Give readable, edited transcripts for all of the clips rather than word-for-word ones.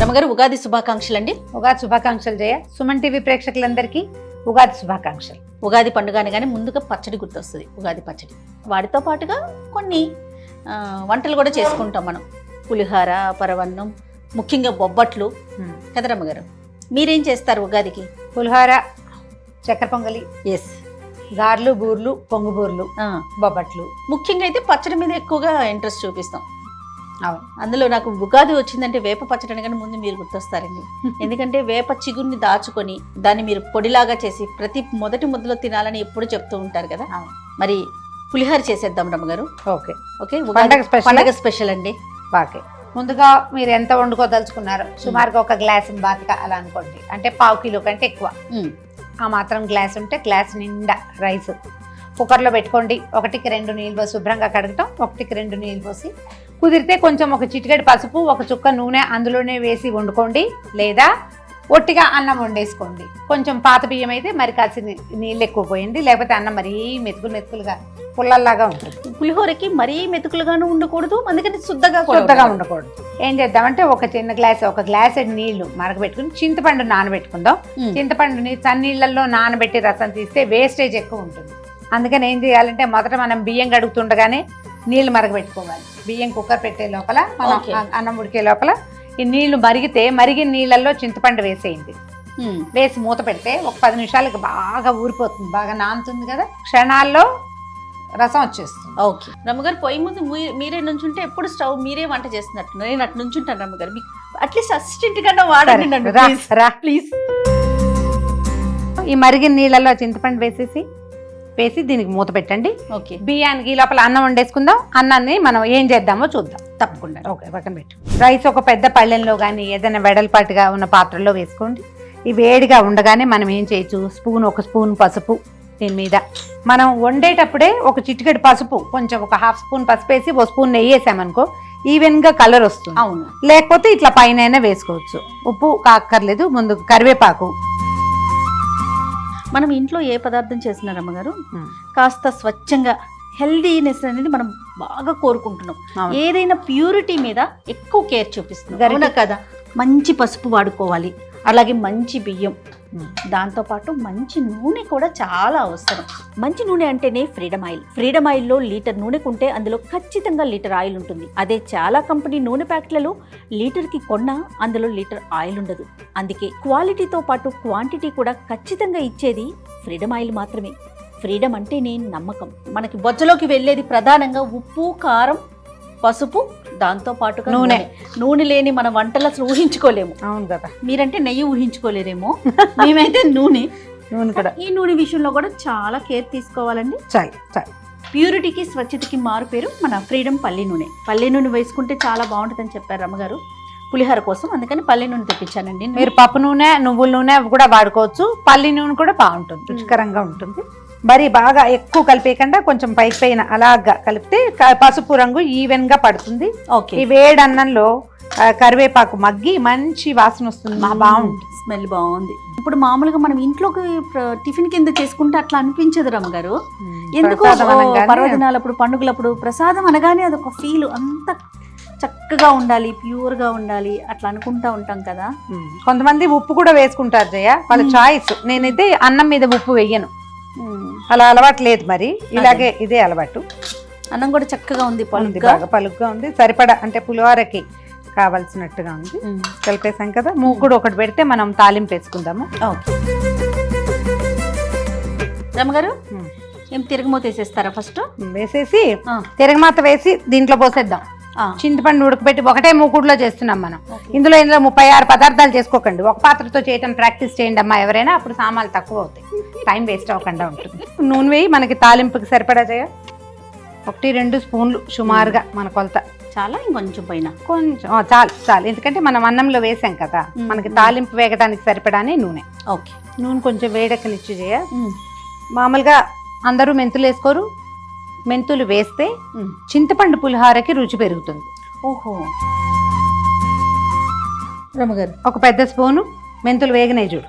రమగారు ఉగాది శుభాకాంక్షలు అండి. ఉగాది శుభాకాంక్షలు జయ. సుమన్ టీవీ ప్రేక్షకులందరికీ ఉగాది శుభాకాంక్షలు. ఉగాది పండుగ అనగానే ముందుగా పచ్చడి గుర్తొస్తుంది. ఉగాది పచ్చడి వాటితో పాటుగా కొన్ని వంటలు కూడా చేసుకుంటాం మనం. పులిహార, పరవన్నం, ముఖ్యంగా బొబ్బట్లు కదా రమ్మగారు. మీరేం చేస్తారు ఉగాదికి? పులిహార, చక్కెర పొంగలి, ఎస్, గార్లు, బూర్లు, పొంగు బూర్లు, బొబ్బట్లు. ముఖ్యంగా అయితే పచ్చడి మీద ఎక్కువగా ఇంట్రెస్ట్ చూపిస్తాం. అవును, అందులో నాకు ఉగాది వచ్చిందంటే వేప పచ్చడి అనగానే ముందు మీరు గుర్తొస్తారండి. ఎందుకంటే వేప చిగురిని దాచుకొని దాన్ని మీరు పొడిలాగా చేసి ప్రతి మొదటి ముద్దలో తినాలని ఎప్పుడు చెప్తూ ఉంటారు కదా. మరి పులిహార చేసేద్దాం రమ్మగారు. ఓకే ఓకే, పండగ స్పెషల్ అండి. బాకే ముందుగా మీరు ఎంత వండుకోదలుచుకున్నారో సుమారుగా ఒక గ్లాస్ బాతిక అలా అనుకోండి. అంటే 1/2 కిలో కంటే ఎక్కువ ఆ మాత్రం గ్లాస్ ఉంటే గ్లాస్ నిండా రైస్ కుక్కర్లో పెట్టుకోండి. 1కి 2 నీళ్ళు పోసి శుభ్రంగా కడగటం, 1కి 2 నీళ్ళు పోసి కుదిరితే కొంచెం ఒక చిటికెడు పసుపు, ఒక చుక్క నూనె అందులోనే వేసి వండుకోండి. లేదా ఒట్టిగా అన్నం వండేసుకోండి. కొంచెం పాత బియ్యం అయితే మరి కాసి నీళ్ళు ఎక్కువ పోయండి, లేకపోతే అన్నం మరీ మెతుకులుగా పుల్లల్లాగా ఉంటుంది. పులిహోరకి మరీ మెతుకులుగాను ఉండకూడదు, అందుకని శుద్ధగా ఉండకూడదు. ఏం చేద్దామంటే ఒక చిన్న గ్లాస్, ఒక గ్లాస్ నీళ్లు మరగబెట్టుకుని చింతపండు నానబెట్టుకుందాం. చింతపండుని చన్నీళ్ళల్లో నానబెట్టి రసం తీస్తే వేస్టేజ్ ఎక్కువ ఉంటుంది. అందుకని ఏం చేయాలంటే మొదట మనం బియ్యం కడుగుతుండగానే నీళ్లు మరగబెట్టుకోవాలి. బియ్యం కుక్కర్ పెట్టే లోపల, మనం అన్నం ఉడికే లోపల ఈ నీళ్లు మరిగిన నీళ్ళల్లో చింతపండు వేసేయండి. వేసి మూత పెడితే ఒక 10 నిమిషాలకి బాగా ఊరిపోతుంది, బాగా నానుతుంది కదా, క్షణాల్లో రసం వచ్చేస్తుంది. ఓకే రమ్మగారు, పొయ్యి ముందు మీరే నుంచుంటే ఎప్పుడు స్టవ్ మీరే వంట చేస్తున్నట్టు నేను అటు నుంచుంటాను రమ్మగారు. మీకు అట్లీస్ట్ అసిస్టెంట్ కన్నా వాడండి ప్లీజ్. ఈ మరిగిన నీళ్ళల్లో చింతపండు వేసి దీనికి మూత పెట్టండి. ఓకే, బియ్యానికి ఈ లోపల అన్నం వండేసుకుందాం. అన్నాన్ని మనం ఏం చేద్దామో చూద్దాం. తప్పకుండా. ఓకే, పక్కన పెట్టు. రైస్ ఒక పెద్ద పళ్ళెంలో కానీ ఏదైనా వెడల్పాటుగా ఉన్న పాత్రలో వేసుకోండి. ఈ వేడిగా ఉండగానే మనం ఏం చేయొచ్చు, ఒక స్పూన్ పసుపు దీని మీద. మనం వండేటప్పుడే ఒక చిటికెడు పసుపు, కొంచెం ఒక 1/2 స్పూన్ పసుపు వేసి 1 స్పూన్ నెయ్యి వేసామనుకో ఈవెన్గా కలర్ వస్తుంది. అవును, లేకపోతే ఇట్లా పైన వేసుకోవచ్చు. ఉప్పు కాక్కర్లేదు. ముందు కరివేపాకు. మనం ఇంట్లో ఏ పదార్థం చేసినా రమ్మగారు కాస్త స్వచ్ఛంగా హెల్దీనెస్ అనేది మనం బాగా కోరుకుంటున్నాం. ఏదైనా ప్యూరిటీ మీద ఎక్కువ కేర్ చూపిస్తున్నాం కదా. మంచి పసుపు వాడుకోవాలి, అలాగే మంచి బియ్యం, దాంతోపాటు మంచి నూనె కూడా చాలా అవసరం. మంచి నూనె అంటేనే ఫ్రీడమ్ ఆయిల్. ఫ్రీడమ్ ఆయిల్లో లీటర్ నూనె కొంటే అందులో ఖచ్చితంగా లీటర్ ఆయిల్ ఉంటుంది. అదే చాలా కంపెనీ నూనె ప్యాకెట్లలో లీటర్కి కొన్నా అందులో లీటర్ ఆయిల్ ఉండదు. అందుకే క్వాలిటీతో పాటు క్వాంటిటీ కూడా ఖచ్చితంగా ఇచ్చేది ఫ్రీడమ్ ఆయిల్ మాత్రమే. ఫ్రీడమ్ అంటేనే నమ్మకం. మనకి బొజ్జలోకి వెళ్ళేది ప్రధానంగా ఉప్పు, కారం, పసుపు, దాంతో పాటుగా నూనె లేని మన వంటలు అసలు ఊహించుకోలేము. అవును కదా, మీరంటే నెయ్యి ఊహించుకోలేరేమో, మేమైతే నూనె కూడా. ఈ నూనె విషయంలో కూడా చాలా కేర్ తీసుకోవాలండి. చాలు. ప్యూరిటీకి, స్వచ్ఛతకి మారు పేరు మన ఫ్రీడమ్ పల్లి నూనె. పల్లి నూనె వేసుకుంటే చాలా బాగుంటుందని చెప్పారు రమ్మగారు పులిహార కోసం, అందుకని పల్లి నూనె తెప్పించానండి. మీరు పప్పు నూనె, నువ్వుల నూనె కూడా వాడుకోవచ్చు. పల్లి నూనె కూడా బాగుంటుంది, రుచికరంగా ఉంటుంది. మరి బాగా ఎక్కువ కలిపేయకుండా కొంచెం పైన అలాగా కలిపితే పసుపు రంగు ఈవెన్ గా పడుతుంది. ఓకే, ఈ వేడి అన్నంలో కరివేపాకు మగ్గి మంచి వాసన వస్తుంది, బాగుంటుంది, స్మెల్ బాగుంది. ఇప్పుడు మామూలుగా మనం ఇంట్లోకి టిఫిన్ కింద చేసుకుంటే అట్లా అనిపించదు రమ్మగారు. ఎందుకు పర్వదినాలప్పుడు, పండుగలప్పుడు ప్రసాదం అనగానే అదొక ఫీల్, అంత చక్కగా ఉండాలి, ప్యూర్గా ఉండాలి, అట్లా అనుకుంటా ఉంటాం కదా. కొంతమంది ఉప్పు కూడా వేసుకుంటారు జయ, వాళ్ళ చాయిస్. నేనైతే అన్నం మీద ఉప్పు వేయను, అలా అలవాటు లేదు. మరి ఇలాగే ఇదే అలవాటు. అన్నం కూడా చక్కగా ఉంది, బాగా పలుగ్గా ఉంది, సరిపడా అంటే పులిహోరకి కావాల్సినట్టుగా ఉంది. కలిపేసాం కదా, మూకుడు ఒకటి పెడితే మనం తాలింపు వేసుకుందాము. రమ్మగారు ఏం తిరగమూత వేసేస్తారా? ఫస్ట్ వేసేసి తిరగమాత వేసి దీంట్లో పోసేద్దాం. చింతపండు ఉడకబెట్టి ఒకటే మూకుడులో చేస్తున్నాం మనం. ఇందులో 36 పదార్థాలు చేసుకోకండి. ఒక పాత్రతో చేయటం ప్రాక్టీస్ చేయండి అమ్మా ఎవరైనా, అప్పుడు సామాన్లు తక్కువ అవుతాయి, టైం వేస్ట్ అవ్వకుండా ఉంటుంది. నూనె వేయి, మనకి తాలింపుకి సరిపడా చేయ 1-2 స్పూన్లు సుమారుగా మన కొలత. చాలా, ఇంకొంచెం పైన కొంచెం చాలు. ఎందుకంటే మనం అన్నంలో వేసాం కదా, మనకి తాలింపు వేగడానికి సరిపడానే నూనె. ఓకే, నూనె కొంచెం వేడెక్కనిచ్చి చేయ. మామూలుగా అందరూ మెంతులు వేసుకోరు, మెంతులు వేస్తే చింతపండు పులిహారకి రుచి పెరుగుతుంది. ఓహో రమ్మగారు, ఒక పెద్ద స్పూను మెంతులు వేగనే చూడు.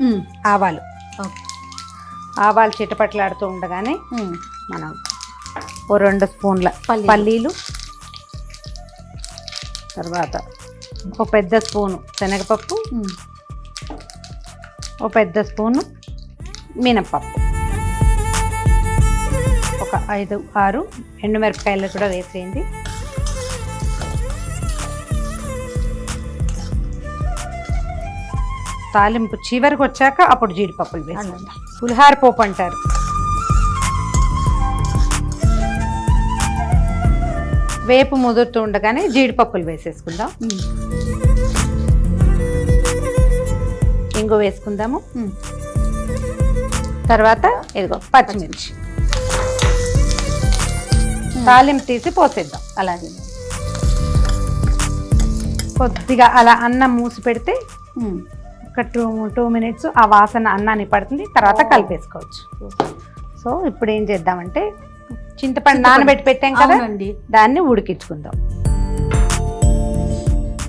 ఆవాలు చిటపట్లాడుతూ ఉండగానే మనం 2 స్పూన్ల పల్లీలు, తర్వాత ఒక పెద్ద స్పూను శనగపప్పు, ఒక పెద్ద స్పూను మినప్పప్పు, ఒక 5-6 ఎండుమిరపకాయలు కూడా వేసేయండి. తాలింపు చివరికి వచ్చాక అప్పుడు జీడిపప్పులు వేసుకుందాం. పులిహార పోపు అంటారు. వేపు ముదురుతూ ఉండగానే జీడిపప్పులు వేసేసుకుందాం. ఇంగు వేసుకుందాము. తర్వాత ఇదిగో పచ్చిమిర్చి తాలింపు తీసి పోసేద్దాం. అలాగే కొద్దిగా అలా అన్నం మూసి పెడితే ఒక 2 minutes ఆ వాసన అన్నాన్ని పడుతుంది. తర్వాత కలిపేసుకోవచ్చు. సో ఇప్పుడు ఏం చేద్దామంటే చింతపండు నానబెట్టి పెట్టాం కదా, దాన్ని ఉడికించుకుందాం.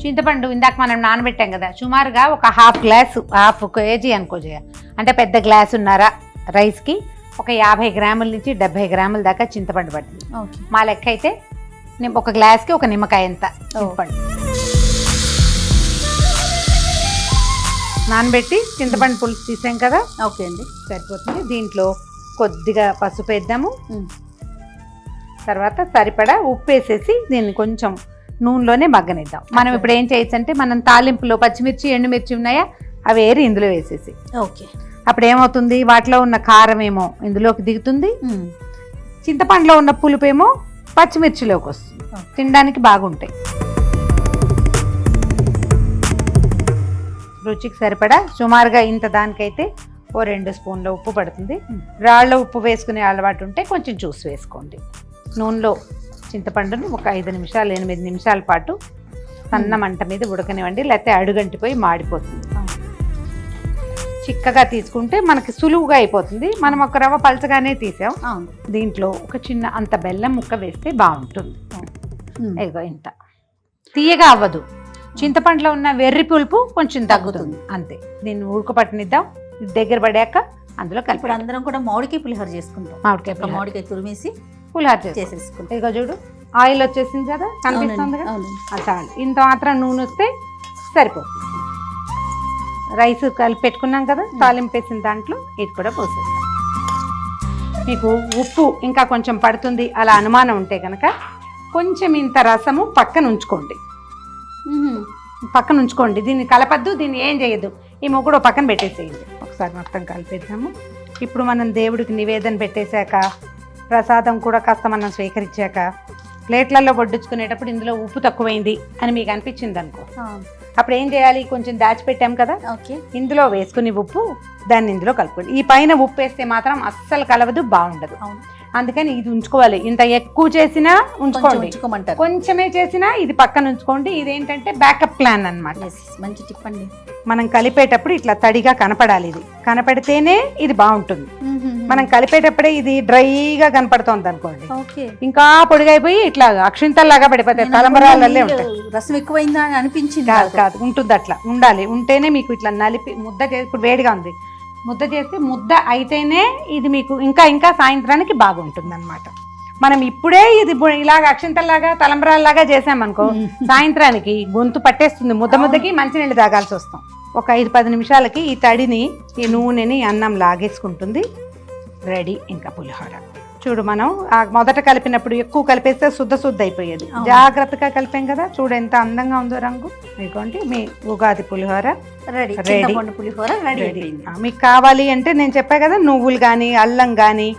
చింతపండు ఇందాక మనం నానబెట్టాం కదా, సుమారుగా ఒక హాఫ్ కేజీ అనుకో జయ, అంటే పెద్ద గ్లాస్ ఉన్నారా రైస్కి ఒక 50 గ్రాముల నుంచి 70 గ్రాముల దాకా చింతపండు పడుతుంది. మా లెక్క అయితే ఒక గ్లాస్కి ఒక నిమ్మకాయ ఎంత చింతపండు నానబెట్టి చింతపండు పులుసు తీసాం కదా. ఓకే అండి, సరిపోతుంది. దీంట్లో కొద్దిగా పసుపు వేద్దాము. తర్వాత సరిపడా ఉప్పు వేసేసి దీన్ని కొంచెం నూనెలోనే మగ్గనిద్దాం. మనం ఇప్పుడు ఏం చేయొచ్చు అంటే, మనం తాలింపులో పచ్చిమిర్చి ఎండుమిర్చి ఉన్నాయా అవి ఏరి ఇందులో వేసేసి, ఓకే అప్పుడు ఏమవుతుంది, వాటిలో ఉన్న కారం ఏమో ఇందులోకి దిగుతుంది, చింతపండులో ఉన్న పులుపు ఏమో పచ్చిమిర్చిలోకి వస్తుంది. తినడానికి బాగుంటాయి. రుచికి సరిపడా సుమారుగా ఇంత దానికైతే ఓ 2 స్పూన్ల ఉప్పు పడుతుంది. రాళ్ళ ఉప్పు వేసుకునే అలవాటు ఉంటే కొంచెం జ్యూస్ వేసుకోండి. నూనెలో చింతపండును ఒక 8 నిమిషాల పాటు సన్న మంట మీద ఉడకనివ్వండి, లేకపోతే అడుగంటిపోయి మాడిపోతుంది. చిక్కగా తీసుకుంటే మనకి సులువుగా అయిపోతుంది. మనం ఒక రవ్వ పలచగానే తీసాం. దీంట్లో ఒక చిన్న అంత బెల్లం ముక్క వేస్తే బాగుంటుంది. ఇదిగో ఇంత తీయగా అవ్వదు, చింతపండులో ఉన్న వెర్రి పులుపు కొంచెం తగ్గుతుంది అంతే. దీన్ని ఉడకపట్టనిద్దాం. దగ్గర పడాక అందులో కలిపి అందరం కూడా మామిడికాయ పులిహోర చేసుకుంటాం. మామిడికాయ తురిమేసి పులిహోర చేసేసుకుంటాం. ఇదిగో చూడు ఆయిల్ వచ్చేసింది కదా, కనిపిస్తుంది కదా, చాలు. ఇంత మాత్రం నూనె వస్తే సరిపోతుంది. రైస్ కలిపి పెట్టుకున్నాం కదా, తాలింపు వేసిన దాంట్లో ఇది కూడా పోసేస్తాం. మీకు ఉప్పు ఇంకా కొంచెం పడుతుంది అలా అనుమానం ఉంటే కనుక కొంచెం ఇంత రసము పక్కన ఉంచుకోండి. దీన్ని కలపద్దు, దీన్ని ఏం చేయొద్దు. ఈ ముగ్గురు పక్కన పెట్టేసేయండి. ఒకసారి మొత్తం కలిపేద్దాము. ఇప్పుడు మనం దేవుడికి నివేదన పెట్టేశాక, ప్రసాదం కూడా కాస్త మనం స్వీకరించాక, ప్లేట్లలో వడ్డించుకునేటప్పుడు ఇందులో ఉప్పు తక్కువైంది అని మీకు అనిపించింది అనుకో, అప్పుడు ఏం చేయాలి, కొంచెం దాచిపెట్టాం కదా, ఇందులో వేసుకుని ఉప్పు దాన్ని ఇందులో కలుపుకోండి. ఈ పైన ఉప్పు వేస్తే మాత్రం అస్సలు కలవదు, బాగుండదు. అందుకని ఇది ఉంచుకోవాలి. ఇంత ఎక్కువ చేసినా ఉంచుకోండి, కొంచెమే చేసినా ఇది పక్కన ఉంచుకోండి. ఇదేంటంటే బ్యాకప్ ప్లాన్ అన్నమాట. మంచి టిప్ అండి. మనం కలిపేటప్పుడు ఇట్లా తడిగా కనపడాలి. ఇది కనపడితేనే ఇది బాగుంటుంది. మనం కలిపేటప్పుడే ఇది డ్రైగా కనపడుతోంది అనుకోండి, ఇంకా పొడిగైపోయి ఇట్లా అక్షింతల్లాగా పడిపోతాయి, తలంబరాలే ఉంటాయి. రసం ఎక్కువైందా అని అనిపించింది కాదు, ఉంటుంది. అట్లా ఉండాలి. ఉంటేనే మీకు ఇట్లా నలిపి ముద్ద చేసి, ఇప్పుడు వేడిగా ఉంది, ముద్ద చేసి ముద్ద అయితేనే ఇది మీకు ఇంకా సాయంత్రానికి బాగుంటుంది అన్నమాట. మనం ఇప్పుడే ఇది ఇలాగ అక్షంతల్లాగా తలంబరాల్లాగా చేసామనుకో, సాయంత్రానికి గొంతు పట్టేస్తుంది, ముద్దకి మంచినీళ్ళు తాగాల్సి వస్తాం. ఒక 5-10 నిమిషాలకి ఈ తడిని, ఈ నూనెని అన్నం లాగేసుకుంటుంది. రెడీ ఇంకా పులిహోర. చూడు, మనం మొదట కలిపినప్పుడు ఎక్కువ కలిపేస్తే శుద్ధ అయిపోయేది. జాగ్రత్తగా కలిపాం కదా, చూడు ఎంత అందంగా ఉందో రంగు. మీకోండి మీ ఉగాది పులిహోర రెడీ. పులిహోర రెడీ. మీకు కావాలి అంటే నేను చెప్పా కదా, నువ్వులు కానీ అల్లం కానీ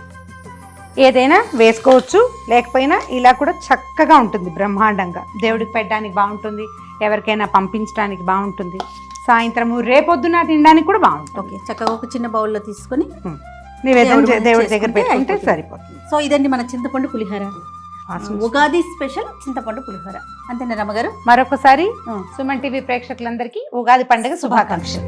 ఏదైనా వేసుకోవచ్చు. లేకపోయినా ఇలా కూడా చక్కగా ఉంటుంది, బ్రహ్మాండంగా దేవుడికి పెట్టడానికి బాగుంటుంది, ఎవరికైనా పంపించడానికి బాగుంటుంది, సాయంత్రము రేపొద్దున తినడానికి కూడా బాగుంటుంది. ఓకే, చక్కగా ఒక చిన్న బౌల్లో తీసుకొని నివేదన దేవుడి దగ్గర పెట్టుకుంటే సరిపోతుంది. సో ఇదండి మన చింతపండు పులిహోర, ఉగాది స్పెషల్ చింతపండు పులిహోర. అంతేనా రమ్మగారు? మరొకసారి సుమన్ టీవీ ప్రేక్షకులందరికీ ఉగాది పండుగ శుభాకాంక్షలు.